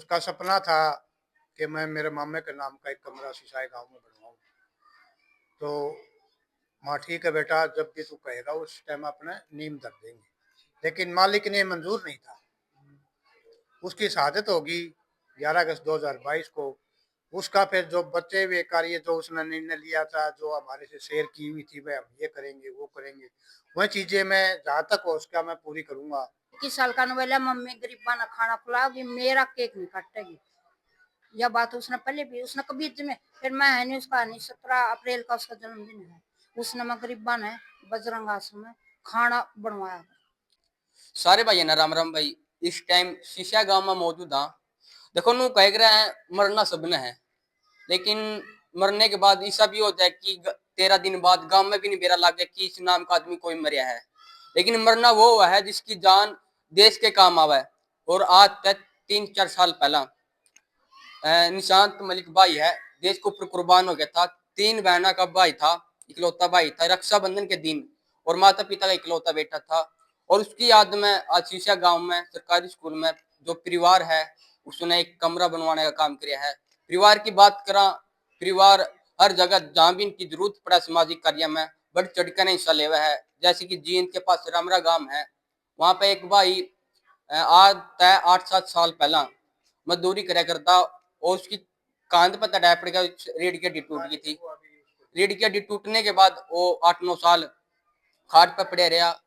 उसका सपना था कि मैं मेरे मामे के नाम का एक कमरा सिसाई गांव में बनवाऊं। तो माँ ठीक है बेटा, जब भी तू कहेगा उस टाइम अपने नींव धर देंगे। लेकिन मालिक ने मंजूर नहीं था। उसकी शहादत होगी 11 अगस्त 2022 को। उसका फिर जो बचे हुए कार्य जो उसने निर्णय लिया था, जो हमारे से शेयर की हुई थी, वह हम ये करेंगे वो करेंगे, वह चीजें मैं जहाँ तक हो उसका मैं पूरी करूंगा। 21 साल का नवेला मम्मी गरीबा ना खाना खिलाओगी, मेरा केक नहीं काटेगी। यह बात उसने पहले भी उसने कभी में फिर मैं है नहीं उसका नहीं 17 अप्रैल का उसका जन्मदिन है। उसने मैं गरीबा ने बजरंग आश्रम में खाना बनवाया। सारे भाई ना राम राम भाई। इस टाइम शीशा गांव में मौजूद हाँ। देखो नू कह रहे हैं मरना सबने है, लेकिन मरने के बाद ऐसा भी होता है कि 13 दिन बाद गांव में भी नहीं बेरा लग गया कि इस नाम का आदमी कोई मरिया है। लेकिन मरना वो हुआ है जिसकी जान देश के काम आवे। और आज तक 3-4 साल पहला निशांत मलिक भाई है, देश को ऊपर कुर्बान हो गया था। 3 बहना का भाई था, इकलौता भाई था रक्षाबंधन के दिन, और माता पिता का इकलौता बेटा था। और उसकी याद में आज शीशा गांव में सरकारी स्कूल में जो परिवार है उसने एक कमरा बनवाने का काम किया है। परिवार की बात करा, परिवार हर जगह जहां भी इनकी जरूरत पड़ा सामाजिक कार्य में बढ़ चढ़कर हिस्सा ले है। जैसे कि जींद के पास रामरा गांव है, वहां पे एक भाई आज तय 8-7 साल पहला मजदूरी कराया करता, और उसकी कांध पर तटाया पड़ गया, रीढ़ की हड्डी टूट गई थी। रीढ़ की हड्डी टूटने के बाद वो 8-9 साल खाट पर पड़े रहा,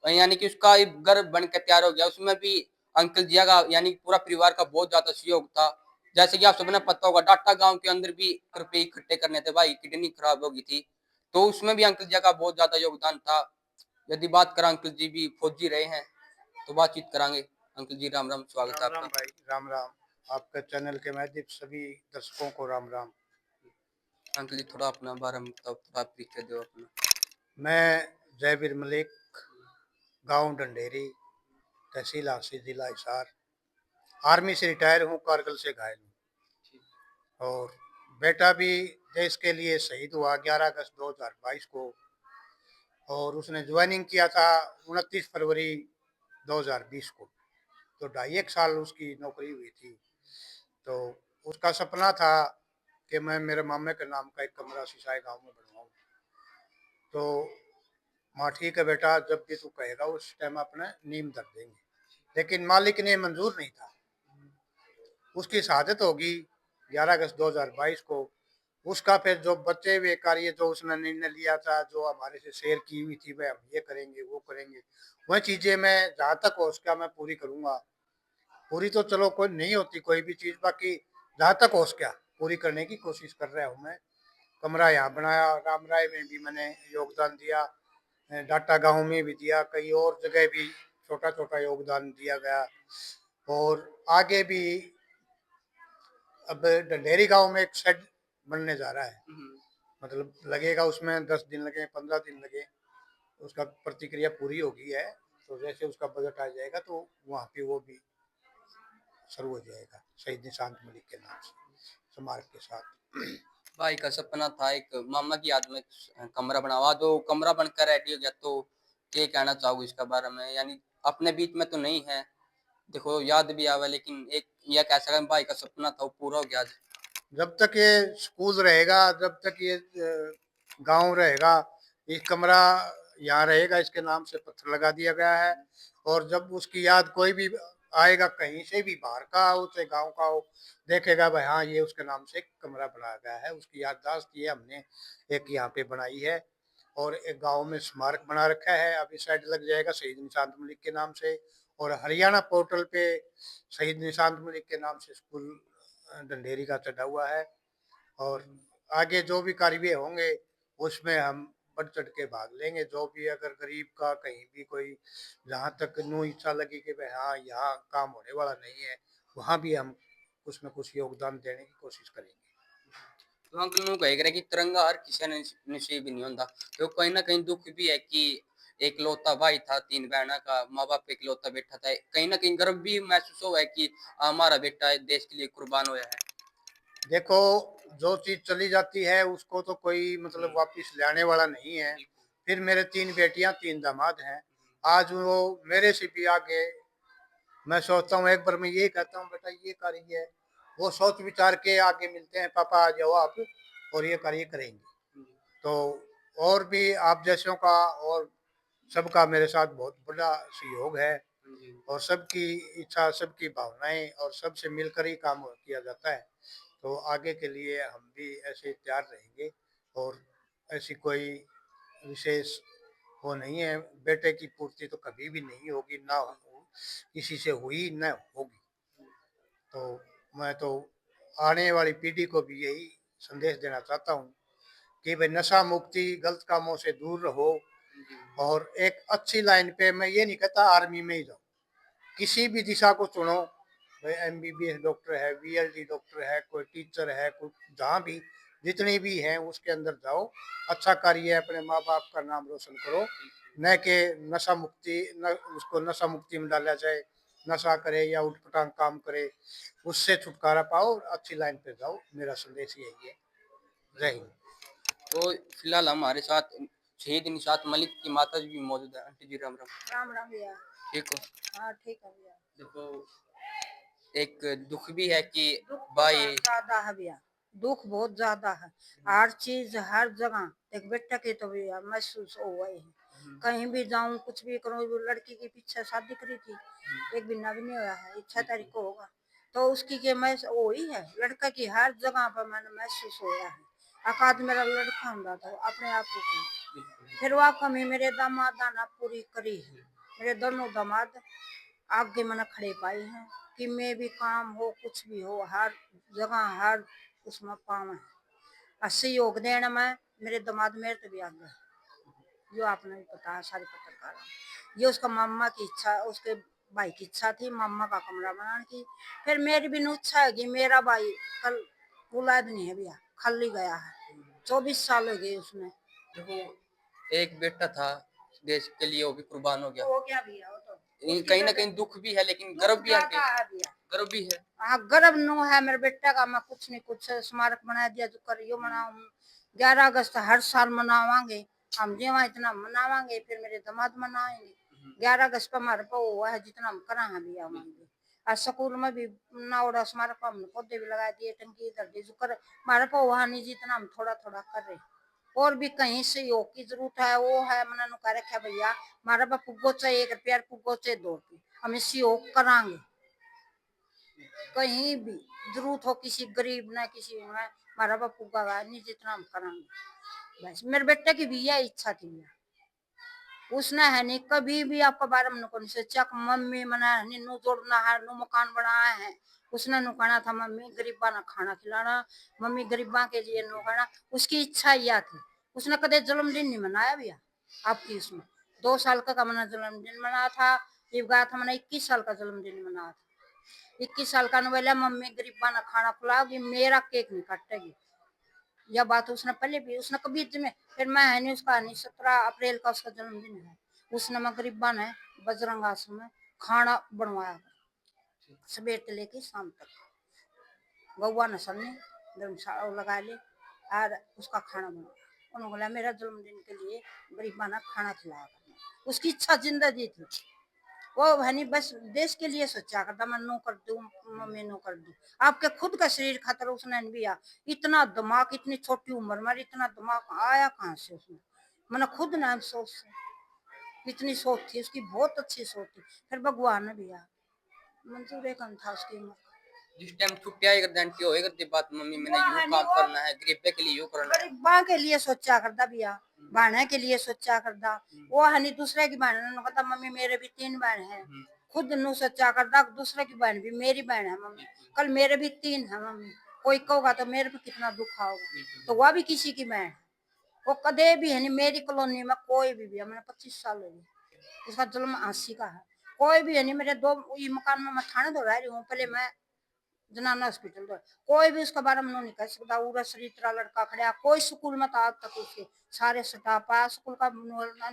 यानी कि उसका घर बन के तैयार हो गया। उसमें भी अंकल जिया का यानी पूरा परिवार का बहुत ज्यादा सहयोग था। जैसे कि आप सबने पता होगा डाटा गांव के अंदर भी रुपये इकट्ठे करने थे, भाई किडनी खराब हो गई थी, तो उसमें भी अंकल जिया का बहुत ज्यादा योगदान था। यदि बात करें, अंकल जी भी फौजी रहे हैं, तो बातचीत करांगे। अंकल जी राम राम, स्वागत है राम राम आपका। भाई, राम राम। आपके चैनल के माध्यम से सभी दर्शकों को राम राम। अंकल जी थोड़ा अपना बारे में बताओ, थोड़ा परिचय दो अपना। मैं जयवीर मलिक, गांव डंडेरी, तहसील हांसी, जिला हिसार। आर्मी से रिटायर हूँ, कारगिल से घायल हूँ। और बेटा भी देश के लिए शहीद हुआ 11 अगस्त 2022 को। और उसने ज्वाइनिंग किया था 29 फरवरी 2020 को। तो 2.5 साल उसकी नौकरी हुई थी। तो उसका सपना था कि मैं मेरे मामे के नाम का एक कमरा सिसाई गांव में बनवाऊं। तो माँ ठीक है बेटा, जब भी तू कहेगा उस टाइम अपने नींव धर देंगे। लेकिन मालिक ने मंजूर नहीं था। उसकी शहादत होगी 11 अगस्त 2022 को। उसका फिर जो बचे हुए कार्य जो उसने निर्णय लिया था, जो हमारे से शेयर की हुई थी, वह हम ये करेंगे वो करेंगे, वह चीजें मैं जहाँ तक हो उसका मैं पूरी करूंगा। पूरी तो चलो कोई नहीं होती कोई भी चीज, बाकी जहाँ तक हो उसका पूरी करने की कोशिश कर रहा हूँ मैं। कमरा यहाँ बनाया, रामराय में भी मैंने योगदान दिया, डाटा गांव में भी दिया, कई और जगह भी छोटा छोटा योगदान दिया गया। और आगे भी अब ढंढेरी गांव में एक शेड बनने जा रहा है। मतलब लगेगा उसमें 10 दिन लगे, 15 दिन लगे, उसका प्रतिक्रिया पूरी हो गई है। तो जैसे उसका बजट आ जाएगा तो वहाँ पे वो भी शुरू हो जाएगा, शहीद निशांत मलिक के नाम से स्मारक के साथ। भाई का सपना था एक मामा की याद में कमरा बनावा, जो कमरा बनकर रेडी हो गया, तो क्या कहना चाहोगे इसके बारे में? यानी अपने बीच में तो नहीं है, देखो याद भी आवा, लेकिन एक यह कह सकते भाई का सपना था वो पूरा हो गया आज। जब तक ये स्कूल रहेगा, जब तक ये गांव रहेगा, ये कमरा यहाँ रहेगा, इसके नाम से पत्थर लगा दिया गया है। और जब उसकी याद कोई भी आएगा, कहीं से भी बाहर का हो चाहे गांव का हो, देखेगा भाई हाँ ये उसके नाम से एक कमरा बनाया गया है, उसकी याददाश्त ये हमने एक यहाँ पे बनाई है। और एक गांव में स्मारक बना रखा है, अभी साइड लग जाएगा शहीद निशांत मलिक के नाम से। और हरियाणा पोर्टल पे शहीद निशांत मलिक के नाम से स्कूल ढंढेरी का चढ़ा हुआ है। और आगे जो भी कार्य होंगे उसमें हम बढ़ चढ़ के भाग लेंगे। जो भी अगर गरीब का कहीं भी कोई जहाँ तक नो इच्छा लगी कि भाई हाँ यहाँ काम होने वाला नहीं है, वहाँ भी हम कुछ न कुछ योगदान देने की कोशिश करेंगे। तो अंकल नु कह कि तिरंगा हर किसी ने नसीब नहीं होता, तो कहीं ना कहीं दुख भी है कि एक लौता भाई था 3 बहना का, माँ बाप एक लौता बेटा था, कहीं ना कहीं गर्व भी महसूस हुआ है कि हमारा बेटा देश के लिए कुर्बान हुआ है। देखो, जो चीज चली जाती है उसको तो कोई मतलब वापस लाने वाला नहीं है। फिर मेरे 3 बेटियां 3 दामाद हैं। आज वो मेरे से भी आगे मैं सोचता हूँ, एक बार मैं ये कहता हूँ बेटा ये करिए, वो सोच विचार के आगे मिलते हैं, पापा आ जाओ आप और ये कार्य करेंगे। तो और भी आप जैसों का और सबका मेरे साथ बहुत बड़ा सहयोग है, और सबकी इच्छा, सबकी भावनाएं, और सबसे मिलकर ही काम किया जाता है। तो आगे के लिए हम भी ऐसे तैयार रहेंगे, और ऐसी कोई विशेष वो नहीं है, बेटे की पूर्ति तो कभी भी नहीं होगी, ना किसी से हुई ना होगी। तो मैं तो आने वाली पीढ़ी को भी यही संदेश देना चाहता हूँ कि भाई नशा मुक्ति, गलत कामों से दूर रहो, और एक अच्छी लाइन पे, मैं ये नहीं कहता आर्मी में ही जाओ, किसी भी दिशा को चुनो। भाई एमबीबीएस डॉक्टर है, बीएलडी डॉक्टर है, कोई टीचर है, कोई जहाँ भी जितनी भी हैं उसके अंदर जाओ, अच्छा करिए, अपने माँ बाप का नाम रोशन करो, न कि नशा मुक्ति, न उसको नशा मुक्ति में डाला जाए, नशा करे या उठपटांग काम करे, उससे छुटकारा पाओ और अच्छी लाइन पे जाओ। मेरा संदेश यही है। जय हिंद। तो फिलहाल हमारे साथ शहीद निशात मलिक की माता जी भी मौजूद है। आंटी जी राम राम। राम राम भैया। ठीक हो? हाँ ठीक है भैया। देखो, एक दुख भी है कि दुख भाई बहुत ज्यादा है भैया, दुख बहुत ज्यादा है। हर चीज हर जगह एक बेटा के तो भैया महसूस हो गए है। कहीं भी जाऊं कुछ भी करूं, वो लड़की के पीछे शादी करी थी, एक महीना भी नहीं हुआ है, 6 तारीख को होगा। तो उसकी के मैं वो ही है, लड़का की हर जगह पर मैंने महसूस होया है। आकाश मेरा लड़का ਹੁੰਦਾ था अपने आप को। फिर वह कमी मेरे दामाद ने पूरी करी है। मेरे दोनों दामाद आगे मैंने खड़े पाए हैं कि मैं भी काम हो कुछ भी हो, हर जगह हर उसमें पाव है। सहयोग देने में मेरे दामाद मेरे तो भी आगे है, जो आपने भी पता है सारे पत्रकार। ये उसका मामा की इच्छा, उसके भाई की इच्छा थी मामा का कमरा बनाने की। फिर मेरी भी इच्छा है कि मेरा भाई कल औलाद नहीं है भैया, खाली गया है, 24 साल हो गए उसने। देखो, एक बेटा था देश के लिए, वो भी कुर्बान हो गया। हो गया भैया, वो तो कहीं ना कहीं दुख भी है, लेकिन गर्व भी है आंटी, ज्यादा है भैया। गर्व भी है। हाँ गर्व नो है मेरे बेटा का, मैं कुछ नहीं कुछ स्मारक बना दिया जो करियो मनाऊं। 11 अगस्त हर साल मनावांगे हम, जी वहाँ इतना मनावांगे, फिर मेरे दामाद मनाएंगे। 11 अगस्त पर हमारे को हुआ है जितना हम करा है भैया वहाँ भी। आज स्कूल में भी नावड़ा स्मारक पर हमने पौधे भी लगा दिए, टंकी इधर दी जो कर हमारे को वहाँ नहीं, जितना हम थोड़ा थोड़ा कर रहे। और भी कहीं सहयोग की जरूरत है, वो है मैंने कह रखा भैया हमारा पास पुग्गो चाहिए 1 रुपया, पुग्गो चाहिए 2 रुपये, हम सहयोग करांगे। कहीं भी जरूरत हो किसी गरीब ना किसी में, हमारा बापू का नहीं, जितना हम करांगे। बस मेरे बेटे की भी यह इच्छा थी भैया, उसने है नहीं कभी भी आपका बारे में को नहीं सोचा कि मम्मी मना है नहीं नु जोड़ना है नु मकान बनाया है। उसने नु कहना था मम्मी गरीबा ना खाना खिलाना, मम्मी गरीबा के लिए नु कहना, उसकी इच्छा यह थी। उसने कदे जन्मदिन नहीं मनाया भैया आपकी, उसमें 2 साल का मैंने जन्मदिन मनाया था। ये गया था मैंने 21 साल का जन्मदिन मनाया था। 21 साल का बोला मम्मी गरीबा ना खाना खिलाओगी, मेरा केक नहीं काटेगी। यह बात उसने पहले भी, उसने कभी में फिर मैं है नहीं उसका नहीं, 17 अप्रैल का उसका जन्मदिन है। उसने मैं गरीबा ने बजरंग आश्रम में खाना बनवाया सवेर से लेके शाम तक। गौवा ने सन्नी धर्मशाला लगा ले और उसका खाना बनवाया। उन्होंने बोला मेरा जन्मदिन के लिए गरीबा ने खाना खिलाया करना, उसकी इच्छा जिंदगी थी। वो है बस देश के लिए सोचा करता मैं नो कर दूं, मैं नो कर दूं। आपके खुद का शरीर खतरा उसने भी आ, इतना दिमाग इतनी छोटी उम्र में इतना दिमाग आया कहाँ से उसने, मैंने खुद ना सोच से इतनी सोच थी उसकी, बहुत अच्छी सोच थी। फिर भगवान ने भी आ मंजूर एक था उसकी उम्र। जिस टाइम छुट्टियां कर देंटी हो करती बात, मम्मी मैंने यूं काम करना है, गरीबे के लिए यूं करना है, गरीबा के लिए सोचा करता भैया, बहने के लिए सोचा करता। वो है नहीं दूसरे की बहन ने कहता मम्मी मेरे भी 3 बहन है, खुद नु सोचा करता दूसरे की बहन भी मेरी बहन है मम्मी, कल मेरे भी 3 है मम्मी, कोई कहोगा तो मेरे पे कितना दुख होगा, तो वह भी किसी की बहन है। वो कदे भी है नहीं मेरी कॉलोनी में कोई भी मैंने 25 साल हो गए, उसका जन्म 80 का है, कोई भी है नहीं मेरे 2 ये मकान में मैं थाने दो रह रही हूँ, पहले मैं जनाना हॉस्पिटल दो, कोई भी उसके बारे में नहीं कह सकता। पूरा शरीर तरह लड़का खड़ा, कोई स्कूल में था आज तक उसके सारे स्टाफ आया, स्कूल का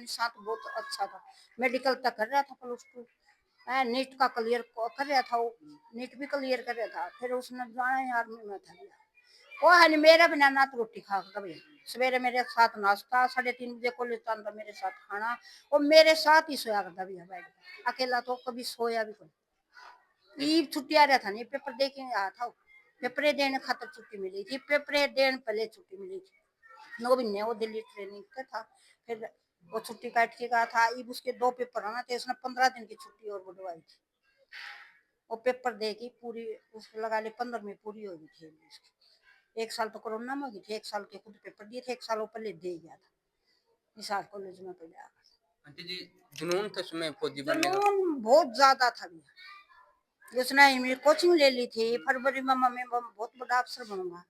साथ बहुत अच्छा था, मेडिकल तक कर रहा था, +2 नीट का क्लियर कर रहा था, वो नीट भी क्लियर कर रहा था। फिर उसने जाना आर्मी में था भैया, वो है मेरा बिना ना तो रोटी खा कभी, सवेरे मेरे साथ नाश्ता, 3:30 बजे कॉलेज था मेरे साथ खाना, वो मेरे साथ ही सोया करता भैया बैठ, अकेला तो कभी सोया भी कोई। ये छुट्टी आ रहा था नहीं, पेपर दे के आया था वो। पेपरे देने खातर छुट्टी मिली थी, पेपरे देने पहले छुट्टी मिली थी 9 महीने। वो दिल्ली ट्रेनिंग का था, फिर वो छुट्टी काट के गया था। अब उसके 2 पेपर आना थे, उसने 15 दिन की छुट्टी और बढ़वाई थी। वो पेपर देगी पूरी, उसको लगा ले 15 में पूरी हो गई थी उसकी। 1 साल तो कोरोना में हो गई थी, 1 साल के खुद पेपर दिए थे, 1 साल वो पहले दे गया था निसार कॉलेज में पहले आ गया। आंटी जी जुनून था उसमें फौजी बनने का? जुनून बहुत ज्यादा था भैया। उसने मेरी कोचिंग ले ली थी, फरवरी में मम्मी बहुत बड़ा अफसर बनूंगा।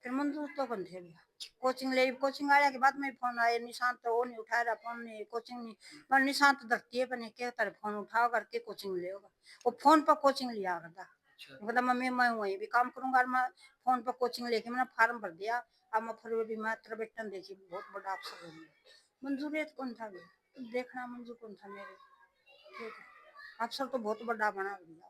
फिर मंजूर तो बन थे भैया। कोचिंग ले, कोचिंग आने के बाद में फोन आया, निशांत तो वो नहीं उठा रहा फोन, नहीं कोचिंग नहीं। पर निशांत धरती है बने के तारे फोन उठाओ करके कोचिंग ले होगा। वो फोन पर कोचिंग लिया करता। मतलब मम्मी मैं वहीं भी काम करूंगा और मैं फोन पर कोचिंग लेके मैंने फार्म भर दिया। अब मैं फरवरी में तेरा बेटन देखी बहुत बड़ा अफसर बनूंगा। मंजूर कौन था भैया, तो देखना मंजूर कौन था मेरे। ठीक है, अफसर तो बहुत बड़ा बना दिया।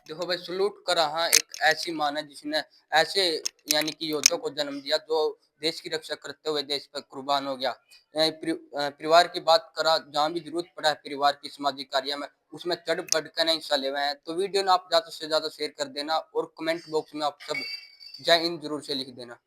देखो भाई सलूट करा हाँ एक ऐसी माँ है जिसने ऐसे यानी कि योद्धा को जन्म दिया जो देश की रक्षा करते हुए देश पर कुर्बान हो गया। परिवार की बात करा, जहाँ भी जरूरत पड़ा है परिवार की सामाजिक कार्य में उसमें चढ़ बढ़ कर नहीं हिस्सा ले हुए हैं। तो वीडियो ना आप ज्यादा से ज्यादा शेयर कर देना और कमेंट बॉक्स में आप सब जय हिंद जरूर से लिख देना।